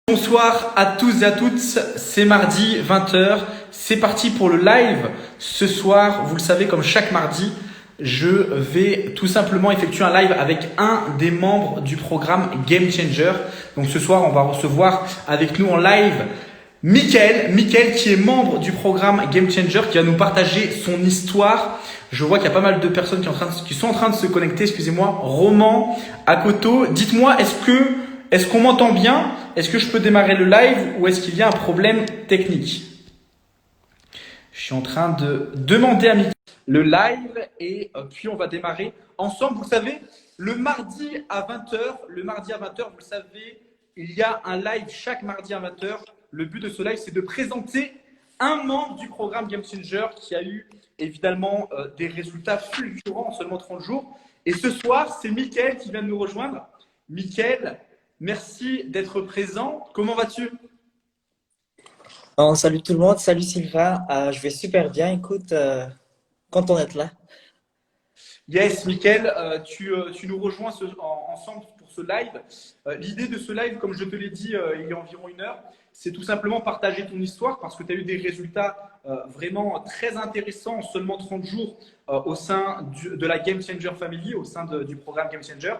Bonsoir à tous et à toutes, c'est mardi 20h, c'est parti pour le live. Ce soir, vous le savez, comme chaque mardi, je vais tout simplement effectuer un live avec un des membres du programme Game Changer. Donc ce soir, on va recevoir avec nous en live Mickaël qui est membre du programme Game Changer, qui va nous partager son histoire. Je vois qu'il y a pas mal de personnes qui sont en train de se connecter, excusez-moi. Roman, Akoto, dites-moi, est-ce qu'on m'entend bien? Est-ce que je peux démarrer le live ou est-ce qu'il y a un problème technique? Je suis en train de demander à Mickaël le live et puis on va démarrer ensemble. Vous savez, le mardi à 20h, vous le savez, il y a un live chaque mardi à 20h. Le but de ce live, c'est de présenter un membre du programme Game Changer qui a eu évidemment des résultats fulgurants en seulement 30 jours. Et ce soir, c'est Mickaël qui vient de nous rejoindre. Mickaël, merci d'être présent. Comment vas-tu? Salut tout le monde, salut Sylvain. Je vais super bien. Écoute, content d'être là. Yes, Mickaël, tu nous rejoins ensemble pour ce live. L'idée de ce live, comme je te l'ai dit il y a environ une heure, c'est tout simplement partager ton histoire parce que tu as eu des résultats vraiment très intéressants en seulement 30 jours au sein de la Game Changer Family, au sein du programme Game Changer.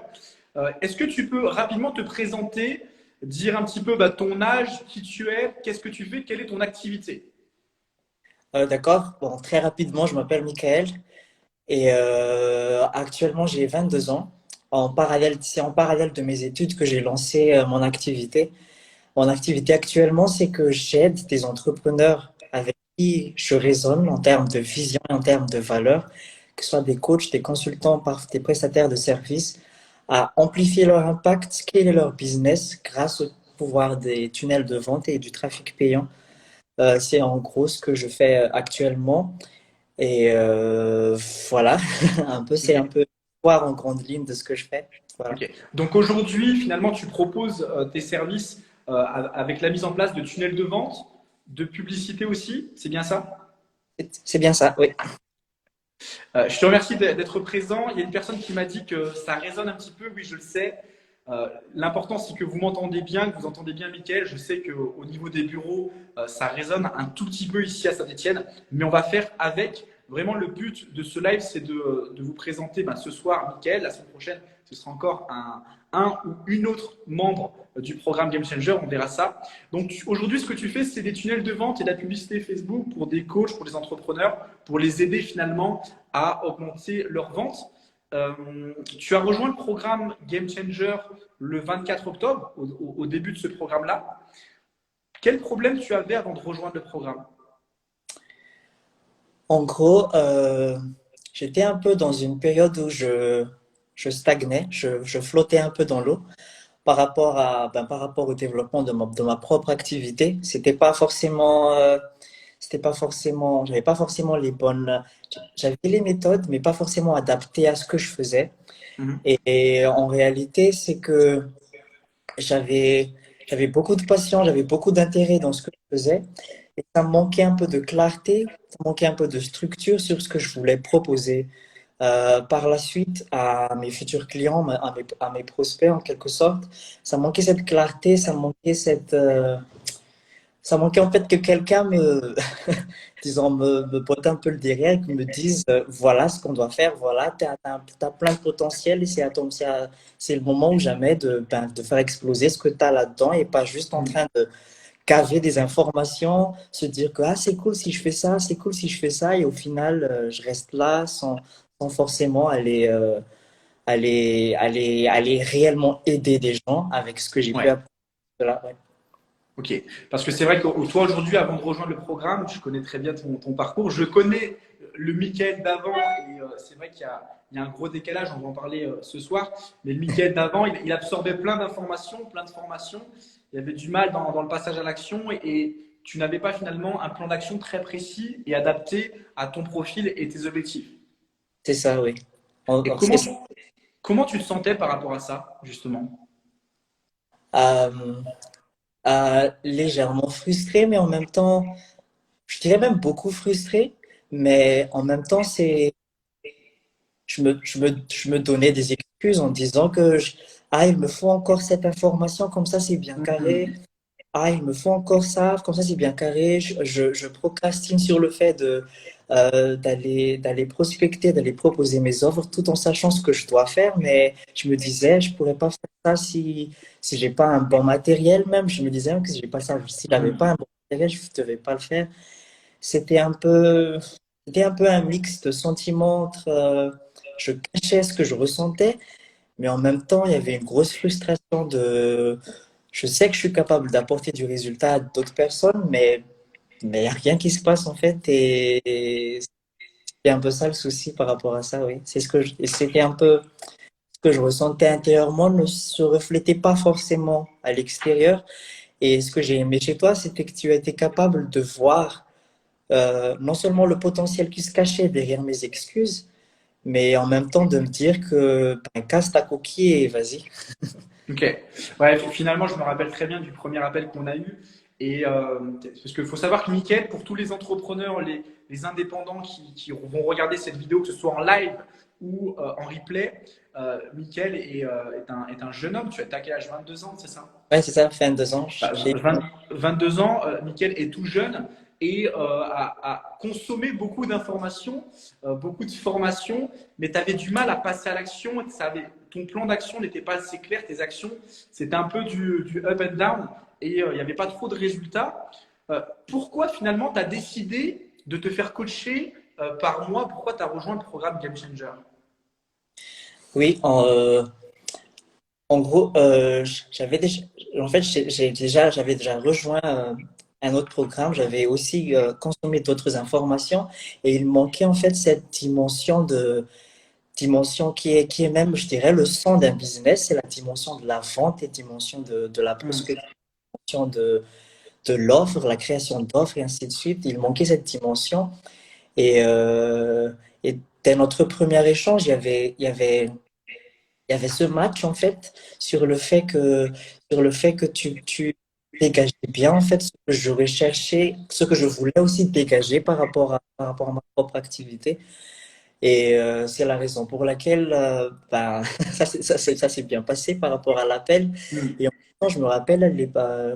Est-ce que tu peux rapidement te présenter, dire un petit peu ton âge, qui tu es, qu'est-ce que tu fais, quelle est ton activité? D'accord. Bon, très rapidement, je m'appelle Mickaël et actuellement j'ai 22 ans. C'est en parallèle de mes études que j'ai lancé mon activité. Mon activité actuellement, c'est que j'aide des entrepreneurs avec qui je raisonne en termes de vision et en termes de valeur, que ce soit des coachs, des consultants, des prestataires de services, à amplifier leur impact, scaler leur business grâce au pouvoir des tunnels de vente et du trafic payant. C'est en gros ce que je fais actuellement. Et voilà, c'est un Ok. peu voir en grande ligne de ce que je fais. Voilà. Ok. Donc aujourd'hui, finalement, tu proposes tes services avec la mise en place de tunnels de vente, de publicité aussi, c'est bien ça? C'est bien ça, oui. Je te remercie d'être présent. Il y a une personne qui m'a dit que ça résonne un petit peu. Oui, je le sais. L'important, c'est que vous m'entendez bien, que vous entendez bien Mickaël. Je sais qu'au niveau des bureaux, ça résonne un tout petit peu ici à Saint-Étienne, mais on va faire avec. Vraiment, le but de ce live, c'est de vous présenter ce soir Mickaël. La semaine prochaine, ce sera encore un ou une autre membre du programme Game Changer. On verra ça. Donc aujourd'hui, ce que tu fais, c'est des tunnels de vente et de la publicité Facebook pour des coachs, pour des entrepreneurs, pour les aider finalement à augmenter leurs ventes. Tu as rejoint le programme Game Changer le 24 octobre, au début de ce programme-là. Quel problème tu avais avant de rejoindre le programme? En gros, j'étais un peu dans une période où je stagnais, je flottais un peu dans l'eau par rapport au développement de ma propre activité. C'était pas forcément, j'avais pas forcément j'avais les méthodes, mais pas forcément adaptées à ce que je faisais. Mhm. Et en réalité, c'est que j'avais, j'avais beaucoup de passion, j'avais beaucoup d'intérêt dans ce que je faisais. Et ça me manquait un peu de clarté, ça me manquait un peu de structure sur ce que je voulais proposer par la suite à mes futurs clients, à mes prospects en quelque sorte. Ça me manquait cette clarté, ça manquait en fait que quelqu'un disons, me botte un peu le derrière, qui me dise voilà ce qu'on doit faire, voilà, tu as, plein de potentiel et c'est le moment ou jamais de faire exploser ce que tu as là-dedans et pas juste en train de caver des informations, se dire que ah, c'est cool si je fais ça, c'est cool si je fais ça et au final, je reste là sans forcément aller réellement aider des gens avec ce que j'ai pu Ouais. apprendre là. Ouais. Ok, parce que c'est vrai que toi aujourd'hui, avant de rejoindre le programme, je connais très bien ton parcours. Je connais le Mickaël d'avant et c'est vrai qu'il y a un gros décalage, on va en parler ce soir. Mais le Mickaël d'avant, il absorbait plein d'informations, plein de formations. Il y avait du mal dans le passage à l'action et tu n'avais pas finalement un plan d'action très précis et adapté à ton profil et tes objectifs. C'est ça, oui. Et C'est ça. comment tu te sentais par rapport à ça, justement? Euh, Légèrement frustré, mais en même temps, je dirais même beaucoup frustré, mais en même temps, je me donnais des excuses en disant que il me faut encore cette information, comme ça c'est bien carré. ah, il me faut encore ça, comme ça c'est bien carré. Je procrastine sur le fait d'aller prospecter, d'aller proposer mes offres, tout en sachant ce que je dois faire. Mais je me disais, je pourrais pas faire ça si j'ai pas un bon matériel même. Je me disais même que si j'ai pas ça, si j'avais pas un bon matériel, je ne devais pas le faire. C'était un peu, c'était un peu un mix de sentiments entre, je cachais ce que je ressentais, mais en même temps, il y avait une grosse frustration de, je sais que je suis capable d'apporter du résultat à d'autres personnes, mais il n'y a rien qui se passe en fait, et c'est un peu ça le souci par rapport à ça, oui. Et c'était un peu ce que je ressentais intérieurement ne se reflétait pas forcément à l'extérieur. Et ce que j'ai aimé chez toi, c'était que tu étais capable de voir non seulement le potentiel qui se cachait derrière mes excuses, mais en même temps de me dire que ben, casse ta coquille et vas-y. Ok. Ouais, finalement, je me rappelle très bien du premier appel qu'on a eu. Et parce qu'il faut savoir que Mickaël, pour tous les entrepreneurs, les indépendants qui vont regarder cette vidéo, que ce soit en live ou en replay, Mickaël est un jeune homme. Tu as quel âge? 22 ans, c'est ça? Ouais, c'est ça, fin 2 ans. Bah, 22 ans, Mickaël est tout jeune et a consommé beaucoup d'informations, beaucoup de formations, mais tu avais du mal à passer à l'action. Ton plan d'action n'était pas assez clair, tes actions, c'était un peu du up and down et il n'y avait pas trop de résultats. Pourquoi finalement tu as décidé de te faire coacher par mois? Pourquoi tu as rejoint le programme Game Changer? Oui, en gros, j'avais déjà, en fait, j'avais déjà rejoint un autre programme. J'avais aussi consommé d'autres informations et il manquait en fait cette dimension qui est même, je dirais, le sang d'un business. C'est la dimension de la vente et dimension de la Hmm. prospection de l'offre, la création d'offres et ainsi de suite. Il manquait cette dimension et, et dès notre premier échange, il y avait ce match en fait sur le fait que tu dégageais bien en fait ce que je recherchais, ce que je voulais aussi dégager par rapport à ma propre activité. Et c'est la raison pour laquelle ben, ça s'est bien passé par rapport à l'appel. Hmm. Et en même temps, je me rappelle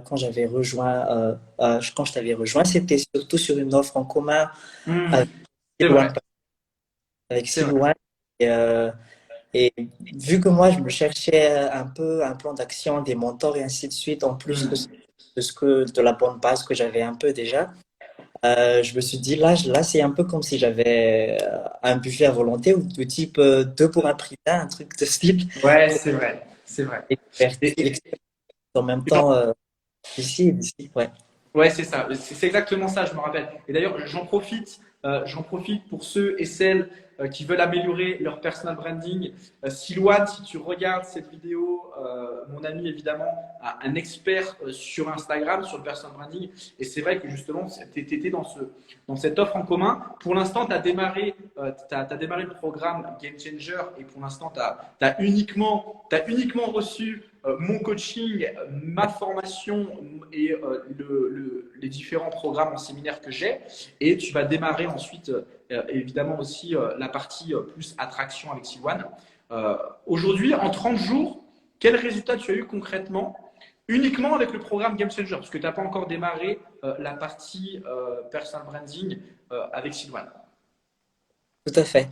quand j'avais rejoint, quand je t'avais rejoint, c'était surtout sur une offre en commun Hmm. avec C'est Silouane. vrai, Avec c'est vrai. Silouane. Et vu que moi, je me cherchais un peu un plan d'action, des mentors et ainsi de suite, en plus Hmm. de la bonne base que j'avais un peu déjà, je me suis dit, là c'est un peu comme si j'avais un buffet à volonté ou de type deux pour un prix d'un, un truc de ce type, Ouais, pour c'est vrai, c'est vrai. Et, l'expérience en même temps ici et d'ici. Ouais. ouais, c'est ça. C'est exactement ça, je me rappelle. Et d'ailleurs, j'en profite pour ceux et celles qui veulent améliorer leur personal branding. Silouane, si tu regardes cette vidéo, mon ami évidemment a un expert sur Instagram, sur le personal branding. Et c'est vrai que justement, tu étais dans cette offre en commun. Pour l'instant, tu as démarré le programme Game Changer et pour l'instant, t'as uniquement reçu mon coaching, ma formation et les différents programmes en séminaire que j'ai. Et tu vas démarrer ensuite, évidemment aussi, la partie plus attraction avec Siwan. Aujourd'hui, en 30 jours, quel résultat tu as eu concrètement uniquement avec le programme Game Changer? Parce que tu n'as pas encore démarré la partie personal branding avec Siwan. Tout à fait.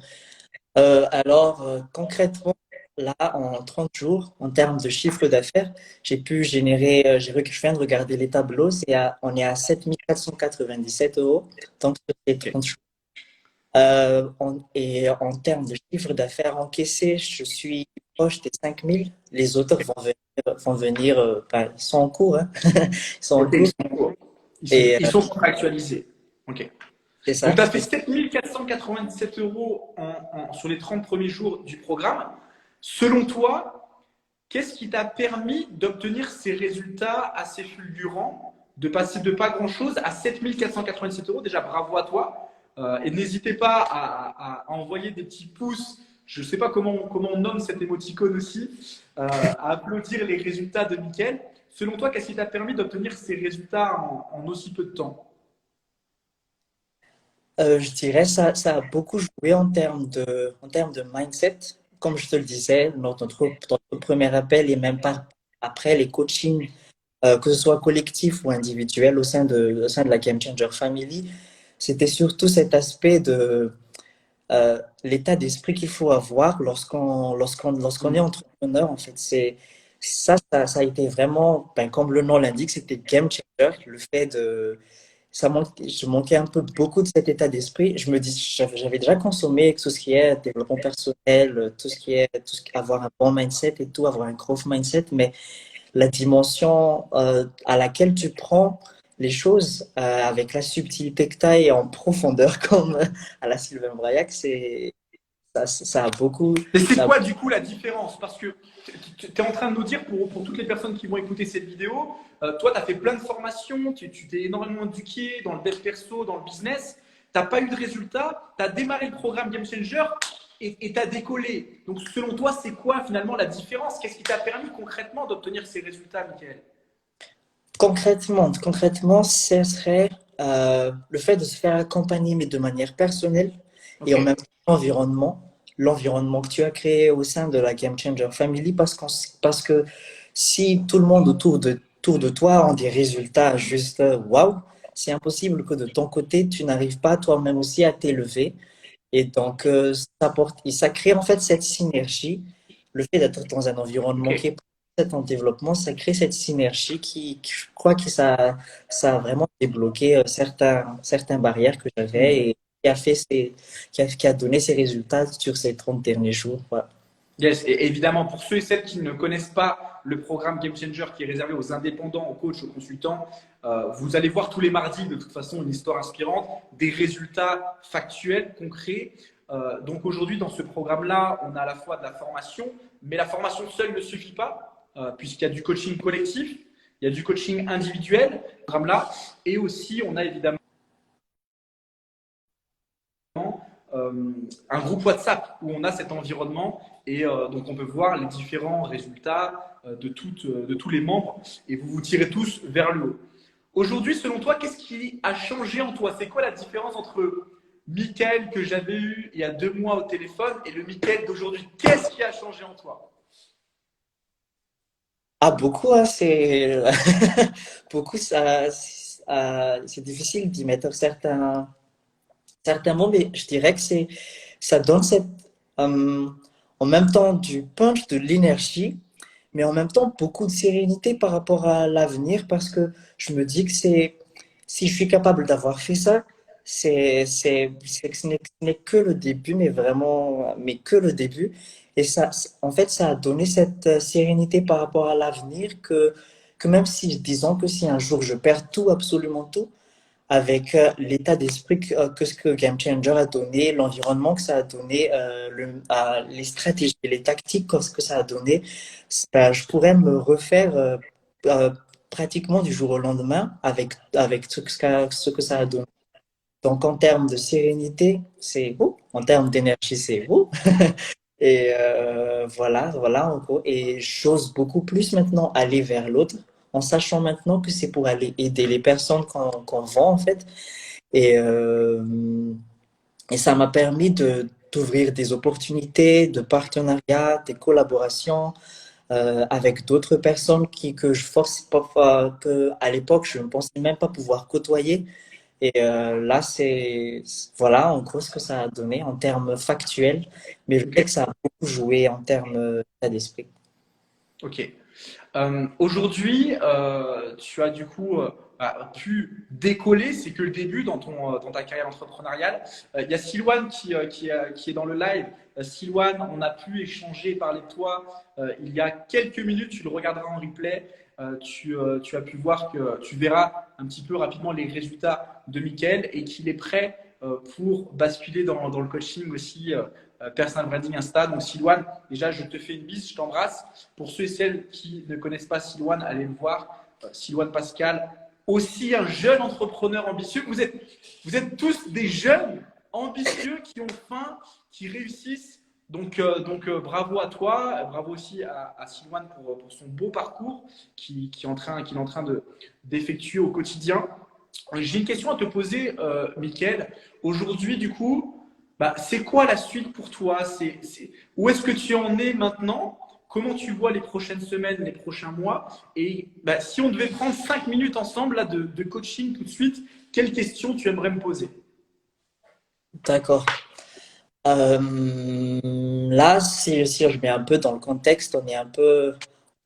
Alors, concrètement, là, en 30 jours, en termes de chiffre d'affaires, j'ai pu générer, je viens de regarder les tableaux, on est à 7 497 euros, donc sur les Ok. 30 jours. Et en termes de chiffre d'affaires encaissé, je suis proche des 5 000. Les autres vont venir ils sont en cours, hein. Ils sont en Ok, ils cours. sont en cours. Et Ils sont contractualisés. Ok. c'est Donc, ça. tu as fait 7 497 euros sur les 30 premiers jours du programme. Selon toi, qu'est-ce qui t'a permis d'obtenir ces résultats assez fulgurants, de passer de pas grand-chose à 7 497 euros? Déjà, bravo à toi. Et n'hésitez pas à envoyer des petits pouces. Je ne sais pas comment on nomme cette émoticône aussi, à applaudir les résultats de Mickaël. Selon toi, qu'est-ce qui t'a permis d'obtenir ces résultats en aussi peu de temps? Je dirais ça a beaucoup joué en termes de mindset. Comme je te le disais, notre premier appel et même pas après les coachings que ce soit collectif ou individuel au sein de la Game Changer Family, c'était surtout cet aspect de l'état d'esprit qu'il faut avoir lorsqu'on est Hmm. entrepreneur. En fait, ça a été vraiment, ben, comme le nom l'indique, c'était game changer. Le fait de, je manquais un peu beaucoup de cet état d'esprit. Je me dis, j'avais déjà consommé tout ce qui est développement personnel, avoir un bon mindset et tout, avoir un growth mindset, mais la dimension à laquelle tu prends les choses avec la subtilité que tu as et en profondeur comme à la Sylvain Braillac, ça a beaucoup. Et c'est Ça a- quoi du coup la différence? Parce que tu es en train de nous dire, pour toutes les personnes qui vont écouter cette vidéo, toi tu as fait plein de formations, tu t'es énormément éduqué dans le dev perso, dans le business, tu n'as pas eu de résultats, tu as démarré le programme Game Changer et tu as décollé. Donc selon toi, c'est quoi finalement la différence? Qu'est-ce qui t'a permis concrètement d'obtenir ces résultats, Michael? concrètement, ce serait le fait de se faire accompagner, mais de manière personnelle et Ok, en même temps l'environnement que tu as créé au sein de la Game Changer Family, parce que si tout le monde autour de toi ont des résultats juste waouh, c'est impossible que de ton côté, tu n'arrives pas toi-même aussi à t'élever. Et donc, ça crée en fait cette synergie. Le fait d'être dans un ok. environnement qui est en développement, ça crée cette synergie je crois que ça a vraiment débloqué certaines barrières que Hmm. j'avais et qui a donné ses résultats sur ces 30 derniers jours. Voilà. Yes, et évidemment, pour ceux et celles qui ne connaissent pas le programme Game Changer qui est réservé aux indépendants, aux coachs, aux consultants, vous allez voir tous les mardis, de toute façon, une histoire inspirante, des résultats factuels, concrets. Donc aujourd'hui, dans ce programme-là, on a à la fois de la formation, mais la formation seule ne suffit pas, puisqu'il y a du coaching collectif, il y a du coaching individuel, programme-là, et aussi on a évidemment un groupe WhatsApp où on a cet environnement et donc on peut voir les différents résultats de tous les membres et vous vous tirez tous vers le haut. Aujourd'hui, selon toi, qu'est-ce qui a changé en toi? C'est quoi la différence entre Mickaël que j'avais eu il y a 2 mois au téléphone et le Mickaël d'aujourd'hui? Qu'est-ce qui a changé en toi? Ah, beaucoup, hein, c'est beaucoup, c'est difficile d'y mettre certains mots, mais je dirais que ça donne euh, en même temps du punch, de l'énergie, mais en même temps beaucoup de sérénité par rapport à l'avenir parce que je me dis que si je suis capable d'avoir fait ça, c'est que ce n'est que le début, mais vraiment, mais que le début. Et ça, en fait, ça a donné cette sérénité par rapport à l'avenir que même si, disons que si un jour je perds tout, absolument tout, avec l'état d'esprit que ce que Game Changer a donné, l'environnement que ça a donné, les stratégies, les tactiques que ça a donné, ben, je pourrais me refaire euh, pratiquement du jour au lendemain avec ce que ça a donné. Donc en termes de sérénité, c'est vous. En termes d'énergie, c'est vous. Et voilà en gros. Et j'ose beaucoup plus maintenant aller vers l'autre, en sachant maintenant que c'est pour aller aider les personnes qu'on vend en fait. Et, euh, et ça m'a permis d'ouvrir des opportunités de partenariat, des collaborations avec d'autres personnes que je force pas, que à l'époque je ne pensais même pas pouvoir côtoyer. Et là, voilà en gros ce que ça a donné en termes factuels, mais je sais que Ok. ça a beaucoup joué en termes d'état d'esprit. Ok. Aujourd'hui, tu as du coup pu décoller, c'est que le début dans ta carrière entrepreneuriale. Il y a Silwan qui est dans le live. Silwan, on a pu échanger, parler de toi il y a quelques minutes, tu le regarderas en replay. Tu as pu voir que tu verras un petit peu rapidement les résultats de Mickaël et qu'il est prêt pour basculer dans le coaching aussi, personal branding Insta. Donc Silwan, déjà je te fais une bise, je t'embrasse. Pour ceux et celles qui ne connaissent pas Silwan, allez le voir. Silwan Pascal, aussi un jeune entrepreneur ambitieux. Vous êtes tous des jeunes ambitieux qui ont faim, qui réussissent. Donc, bravo à toi, bravo aussi à Silwan pour son beau parcours qu'il est en train d'effectuer au quotidien. J'ai une question à te poser, Mickaël. Aujourd'hui, du coup, bah, c'est quoi la suite pour toi? Où est-ce que tu en es maintenant? comment tu vois les prochaines semaines, les prochains mois. Et bah, si on devait prendre 5 minutes ensemble là, de coaching tout de suite, quelles questions tu aimerais me poser? D'accord. Là, si je mets un peu dans le contexte, on est un peu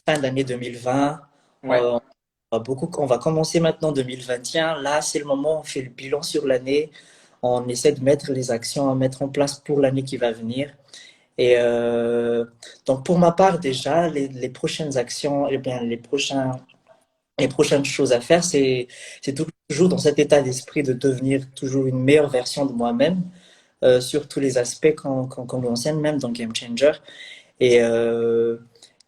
fin d'année 2020. Ouais, On on va commencer maintenant 2021. Là, c'est le moment où on fait le bilan sur l'année. On essaie de mettre les actions à mettre en place pour l'année qui va venir. Et donc, pour ma part, déjà, les prochaines actions, eh bien, les prochaines choses à faire, c'est toujours dans cet état d'esprit de devenir toujours une meilleure version de moi-même sur tous les aspects qu'on nous enseigne, même dans Game Changer. Et,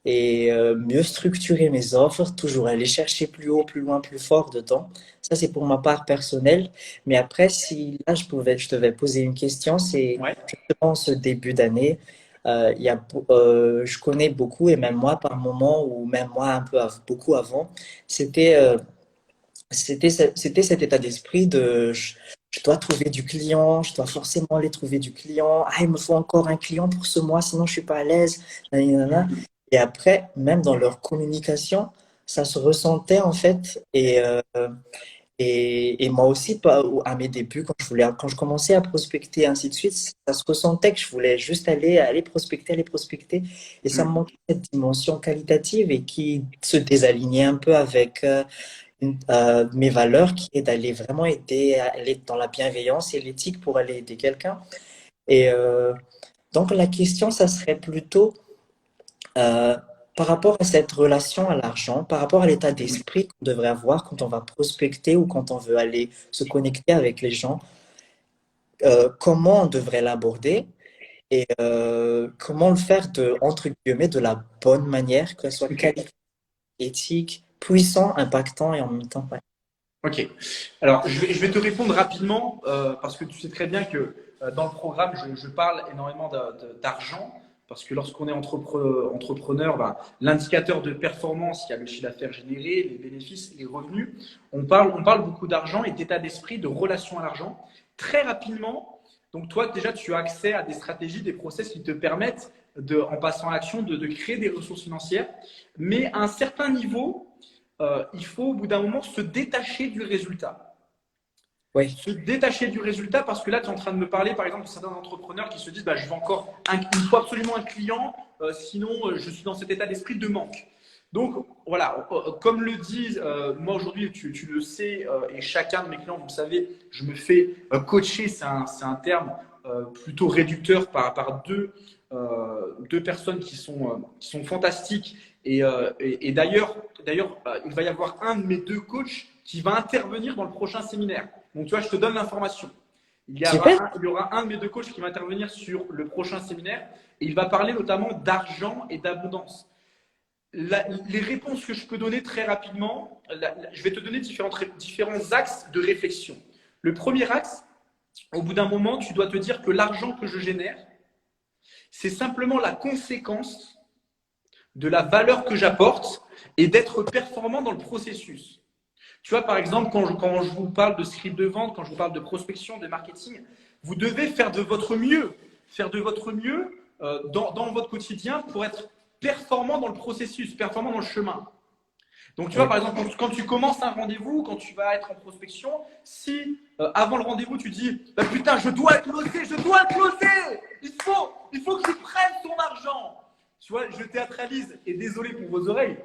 mieux structurer mes offres, toujours aller chercher plus haut, plus loin, plus fort dedans. Ça, c'est pour ma part personnelle. Mais après, si là, je devais poser une question, c'est ouais. justement ce début d'année. Je connais beaucoup, et même moi, par moment, ou même moi, beaucoup avant, c'était c'était cet état d'esprit de je dois trouver du client, je dois forcément aller trouver du client. Ah, il me faut encore un client pour ce mois, sinon je suis pas à l'aise. Nanana. Et après, même dans leur communication, ça se ressentait en fait. Et moi aussi, à mes débuts, quand je commençais à prospecter, ainsi de suite, ça se ressentait que je voulais juste aller prospecter, aller prospecter. Et ça me Mm. manquait cette dimension qualitative et qui se désalignait un peu avec mes valeurs qui est d'aller vraiment aider, aller dans la bienveillance et l'éthique pour aller aider quelqu'un. Et donc la question, ça serait plutôt euh, par rapport à cette relation à l'argent, par rapport à l'état d'esprit qu'on devrait avoir quand on va prospecter ou quand on veut aller se connecter avec les gens, comment on devrait l'aborder et comment le faire entre guillemets, de la bonne manière, que ce soit Ok. qualitatif, éthique, puissant, impactant et en même temps. Ouais. Ok. Alors, je vais te répondre rapidement parce que tu sais très bien que dans le programme, je parle énormément d'argent parce que lorsqu'on est entrepreneur, ben, l'indicateur de performance, il y a le chiffre d'affaires généré, les bénéfices, les revenus. On parle beaucoup d'argent et d'état d'esprit, de relation à l'argent. Très rapidement, donc toi, déjà, tu as accès à des stratégies, des process qui te permettent, en passant à l'action, de créer des ressources financières. Mais à un certain niveau, il faut au bout d'un moment se détacher du résultat. Oui, Se détacher du résultat parce que là, tu es en train de me parler, par exemple, de certains entrepreneurs qui se disent bah, je veux encore il faut absolument un client, sinon je suis dans cet état d'esprit de manque. Donc voilà, comme le dit, moi aujourd'hui, tu le sais, et chacun de mes clients, vous le savez, je me fais coacher, c'est un terme plutôt réducteur par deux personnes qui sont fantastiques. Et d'ailleurs, il va y avoir un de mes deux coachs qui va intervenir dans le prochain séminaire. Donc, tu vois, je te donne l'information. super. Il y aura un de mes deux coachs qui va intervenir sur le prochain séminaire et il va parler notamment d'argent et d'abondance. Les réponses que je peux donner très rapidement, je vais te donner différents axes de réflexion. Le premier axe, au bout d'un moment, tu dois te dire que l'argent que je génère, c'est simplement la conséquence de la valeur que j'apporte et d'être performant dans le processus. Tu vois, par exemple, quand je vous parle de script de vente, quand je vous parle de prospection, de marketing, vous devez faire de votre mieux, dans votre quotidien pour être performant dans le processus, performant dans le chemin. Donc, tu vois, Oui, par exemple, quand tu commences un rendez-vous, quand tu vas être en prospection, si avant le rendez-vous, tu dis bah, putain, je dois le closer, il faut que je prenne ton argent. Tu vois, je théâtralise et désolé pour vos oreilles.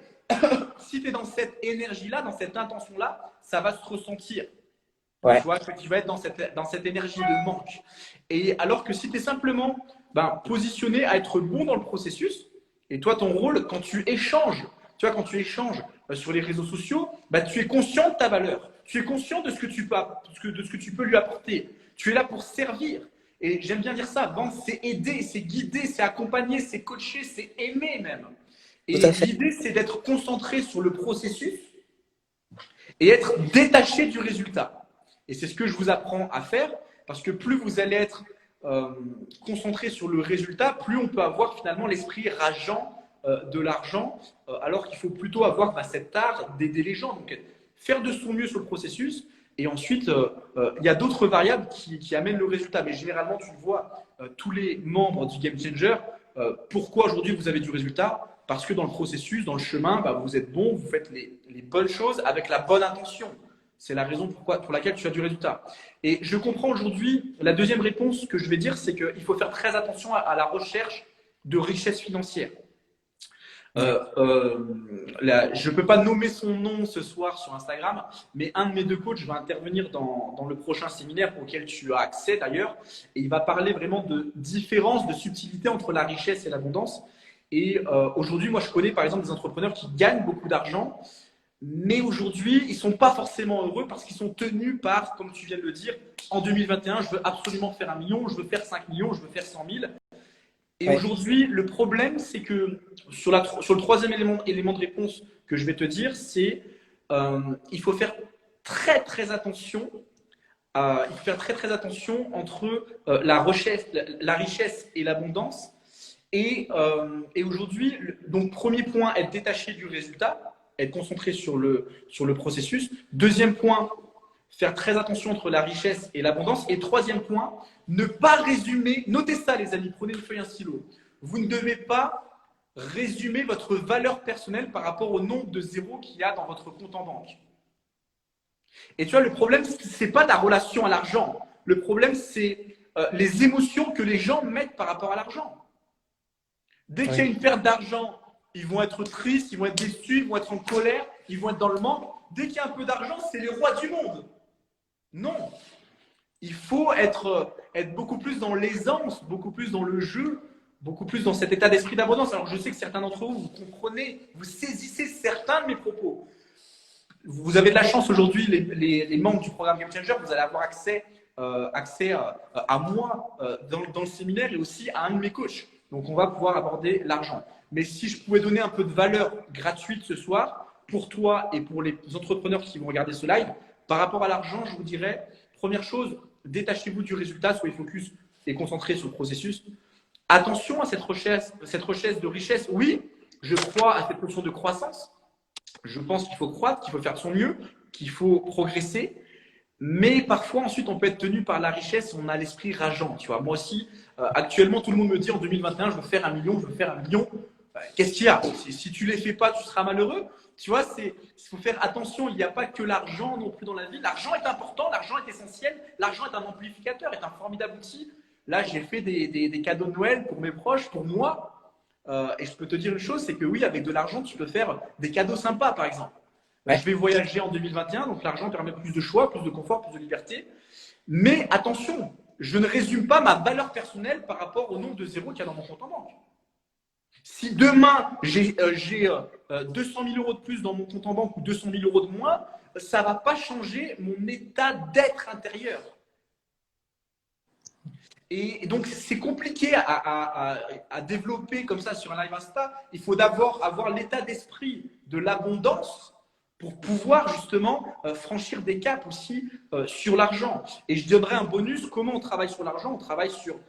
Si tu es dans cette énergie-là, dans cette intention-là, ça va se ressentir. Tu ouais, vois, que tu vas être dans cette énergie de manque. Et alors que si tu es simplement positionné à être bon dans le processus, et toi, ton rôle, quand tu échanges, quand tu échanges sur les réseaux sociaux, tu es conscient de ta valeur. Tu es conscient de ce que tu peux lui apporter. Tu es là pour servir. Et j'aime bien dire ça, vendre, c'est aider, c'est guider, c'est accompagner, c'est coacher, c'est aimer même. tout à Et fait. l'idée, c'est d'être concentré sur le processus et être détaché du résultat. Et c'est ce que je vous apprends à faire, parce que plus vous allez être concentré sur le résultat, plus on peut avoir finalement l'esprit rageant de l'argent, alors qu'il faut plutôt avoir cet art d'aider les gens. Donc, faire de son mieux sur le processus. Et ensuite, il y a d'autres variables qui amènent le résultat. Mais généralement, tu le vois, tous les membres du Game Changer, pourquoi aujourd'hui vous avez du résultat? parce que dans le processus, dans le chemin, bah, vous êtes bon, vous faites les bonnes choses avec la bonne intention. C'est la raison pour laquelle tu as du résultat. Et je comprends aujourd'hui, la deuxième réponse que je vais dire, c'est qu'il faut faire très attention à la recherche de richesse financière. Je ne peux pas nommer son nom ce soir sur Instagram, mais un de mes deux coachs va intervenir dans le prochain séminaire auquel tu as accès d'ailleurs, et il va parler vraiment de différence, de subtilité entre la richesse et l'abondance. Et aujourd'hui, moi, je connais par exemple des entrepreneurs qui gagnent beaucoup d'argent, mais aujourd'hui, ils ne sont pas forcément heureux parce qu'ils sont tenus par, comme tu viens de le dire, en 2021, je veux absolument faire 1 million, je veux faire 5 millions, je veux faire 100 000. Et aujourd'hui, le problème, c'est que sur le troisième élément de réponse que je vais te dire, c'est il faut faire très très attention. Il faut faire très très attention entre la richesse et l'abondance. Et aujourd'hui, donc premier point, être détaché du résultat, être concentré sur le processus. Deuxième point, faire très attention entre la richesse et l'abondance. Et troisième point, ne pas résumer, notez ça les amis, prenez une feuille et un stylo. Vous ne devez pas résumer votre valeur personnelle par rapport au nombre de zéros qu'il y a dans votre compte en banque. Et tu vois, le problème, ce n'est pas la relation à l'argent. Le problème, c'est les émotions que les gens mettent par rapport à l'argent. Dès qu'il y a une perte d'argent, ils vont être tristes, ils vont être déçus, ils vont être en colère, ils vont être dans le manque. Dès qu'il y a un peu d'argent, c'est les rois du monde. Non. Il faut être beaucoup plus dans l'aisance, beaucoup plus dans le jeu, beaucoup plus dans cet état d'esprit d'abondance. Alors, je sais que certains d'entre vous, vous comprenez, vous saisissez certains de mes propos. Vous avez de la chance aujourd'hui, les membres du programme Game Changer, vous allez avoir accès à moi dans le séminaire et aussi à un de mes coachs. Donc, on va pouvoir aborder l'argent. Mais si je pouvais donner un peu de valeur gratuite ce soir, pour toi et pour les entrepreneurs qui vont regarder ce live, par rapport à l'argent, je vous dirais, première chose, détachez-vous du résultat, soyez focus et concentré sur le processus. Attention à cette recherche de richesse. Oui, je crois à cette notion de croissance. Je pense qu'il faut croître, qu'il faut faire de son mieux, qu'il faut progresser. Mais parfois, ensuite, on peut être tenu par la richesse, on a l'esprit rageant. Tu vois, moi aussi, actuellement, tout le monde me dit en 2021, je veux faire 1 million, je veux faire 1 million. Qu'est-ce qu'il y a? Si tu ne les fais pas, tu seras malheureux. Tu vois, il faut faire attention. Il n'y a pas que l'argent non plus dans la vie. L'argent est important, l'argent est essentiel. L'argent est un amplificateur, est un formidable outil. Là, j'ai fait des cadeaux de Noël pour mes proches, pour moi. Et je peux te dire une chose, c'est que oui, avec de l'argent, tu peux faire des cadeaux sympas, par exemple. Je vais voyager en 2021, donc l'argent permet plus de choix, plus de confort, plus de liberté. Mais attention, je ne résume pas ma valeur personnelle par rapport au nombre de zéros qu'il y a dans mon compte en banque. Si demain, j'ai 200 000 euros de plus dans mon compte en banque ou 200 000 euros de moins, ça ne va pas changer mon état d'être intérieur. Et donc, c'est compliqué à développer comme ça sur un live Insta. Il faut d'abord avoir l'état d'esprit de l'abondance pour pouvoir justement franchir des caps aussi sur l'argent. Et je donnerai un bonus, comment on travaille sur l'argent? On travaille sur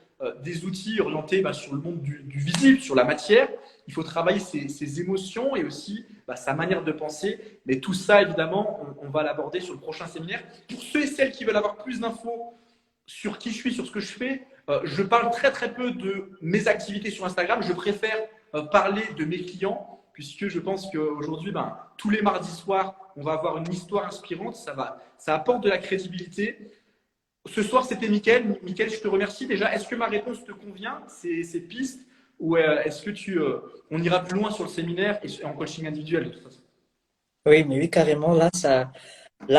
des outils orientés sur le monde du visible, sur la matière. Il faut travailler ses émotions et aussi sa manière de penser. Mais tout ça, évidemment, on va l'aborder sur le prochain séminaire. Pour ceux et celles qui veulent avoir plus d'infos sur qui je suis, sur ce que je fais, je parle très très peu de mes activités sur Instagram. Je préfère parler de mes clients puisque je pense qu'aujourd'hui, tous les mardis soirs, on va avoir une histoire inspirante. Ça apporte de la crédibilité. Ce soir, c'était Mickaël. Mickaël, je te remercie. Déjà, est-ce que ma réponse te convient, ces pistes, ou est-ce que on ira plus loin sur le séminaire et en coaching individuel de toute façon? Oui, mais oui, carrément, là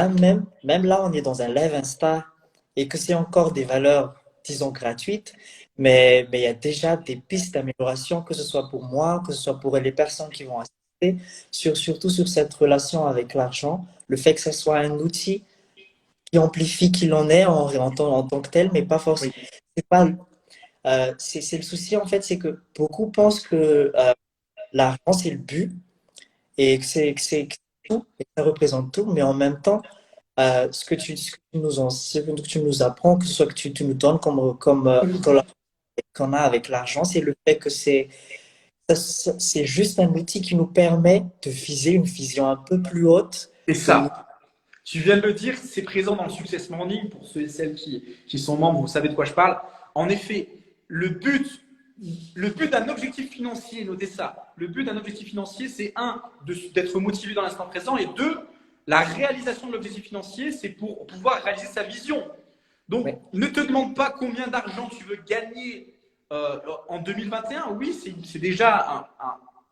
même là, on est dans un live Insta et que c'est encore des valeurs, disons, gratuites, mais il y a déjà des pistes d'amélioration, que ce soit pour moi, que ce soit pour les personnes qui vont assister, surtout sur cette relation avec l'argent, le fait que ce soit un outil qui amplifie qui l'on est en tant que tel, mais pas forcément. Oui. C'est pas, c'est le souci, en fait, c'est que beaucoup pensent que l'argent, c'est le but et que c'est tout, et que ça représente tout, mais en même temps, ce que tu nous apprends, que ce soit que tu nous donnes comme qu'on a avec l'argent, c'est le fait que c'est juste un outil qui nous permet de viser une vision un peu plus haute. C'est ça. Tu viens de le dire, c'est présent dans le Success Morning pour ceux et celles qui sont membres, vous savez de quoi je parle. En effet, le but Le but d'un objectif financier, notez ça, le but d'un objectif financier, c'est un, d'être motivé dans l'instant présent, et deux, la réalisation de l'objectif financier, c'est pour pouvoir réaliser sa vision. Donc, Ouais, ne te demande pas combien d'argent tu veux gagner en 2021. Oui, c'est déjà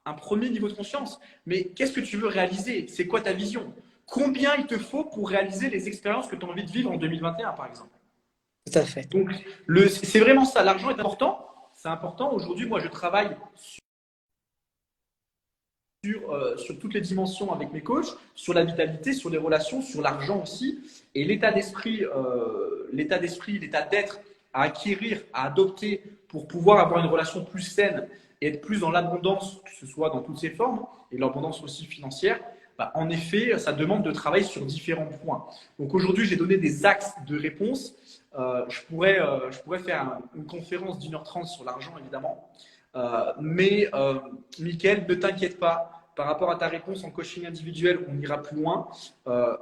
un premier niveau de conscience, mais qu'est-ce que tu veux réaliser? C'est quoi ta vision? Combien il te faut pour réaliser les expériences que tu as envie de vivre en 2021, par exemple? tout à fait. Donc, c'est vraiment ça. L'argent est important. C'est important. Aujourd'hui, moi, je travaille sur toutes les dimensions avec mes coachs, sur la vitalité, sur les relations, sur l'argent aussi. Et l'état d'esprit, l'état d'être à acquérir, à adopter pour pouvoir avoir une relation plus saine et être plus dans l'abondance, que ce soit dans toutes ses formes, et l'abondance aussi financière, bah, en effet, ça demande de travailler sur différents points. Donc aujourd'hui, j'ai donné des axes de réponse. Je pourrais faire une conférence d'1h30 sur l'argent, évidemment. Mickaël, ne t'inquiète pas. Par rapport à ta réponse en coaching individuel, on ira plus loin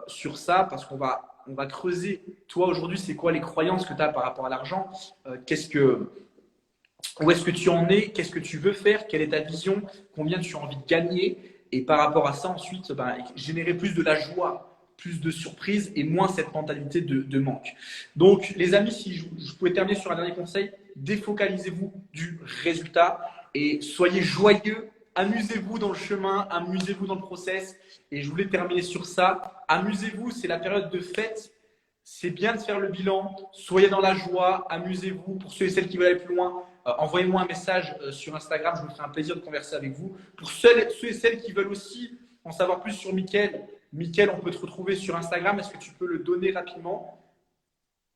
sur ça parce qu'on va creuser. Toi, aujourd'hui, c'est quoi les croyances que tu as par rapport à l'argent? Où est-ce que tu en es? Qu'est-ce que tu veux faire? Quelle est ta vision? Combien tu as envie de gagner? Et par rapport à ça, ensuite, générer plus de la joie, plus de surprise et moins cette mentalité de manque. Donc, les amis, si je pouvais terminer sur un dernier conseil, défocalisez-vous du résultat et soyez joyeux. Amusez-vous dans le chemin, amusez-vous dans le process. Et je voulais terminer sur ça. Amusez-vous, c'est la période de fête. C'est bien de faire le bilan. Soyez dans la joie, amusez-vous. Pour ceux et celles qui veulent aller plus loin, envoyez-moi un message sur Instagram. Je me ferai un plaisir de converser avec vous. Pour ceux et celles qui veulent aussi en savoir plus sur Mickaël, Mickaël, on peut te retrouver sur Instagram. Est-ce que tu peux le donner rapidement?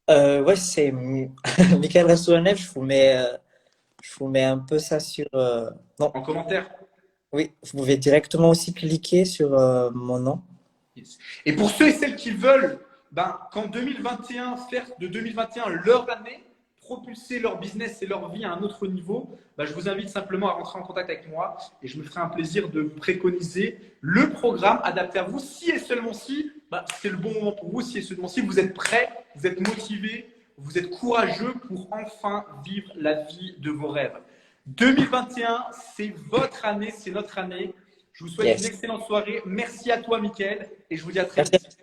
Ouais, c'est Michael Restouanev, je vous mets un peu ça sur. Non, En commentaire. oui, vous pouvez directement aussi cliquer sur mon nom. Yes. Et pour ceux et celles qui veulent qu'en 2021, faire de 2021 leur année, propulser leur business et leur vie à un autre niveau, je vous invite simplement à rentrer en contact avec moi et je me ferai un plaisir de vous préconiser le programme adapté à vous si et seulement si c'est le bon moment pour vous, si et seulement si vous êtes prêts, vous êtes motivés, vous êtes courageux pour enfin vivre la vie de vos rêves. 2021, c'est votre année, c'est notre année. Je vous souhaite une Yes. excellente soirée. Merci à toi, Mickaël, et je vous dis à très Merci. vite.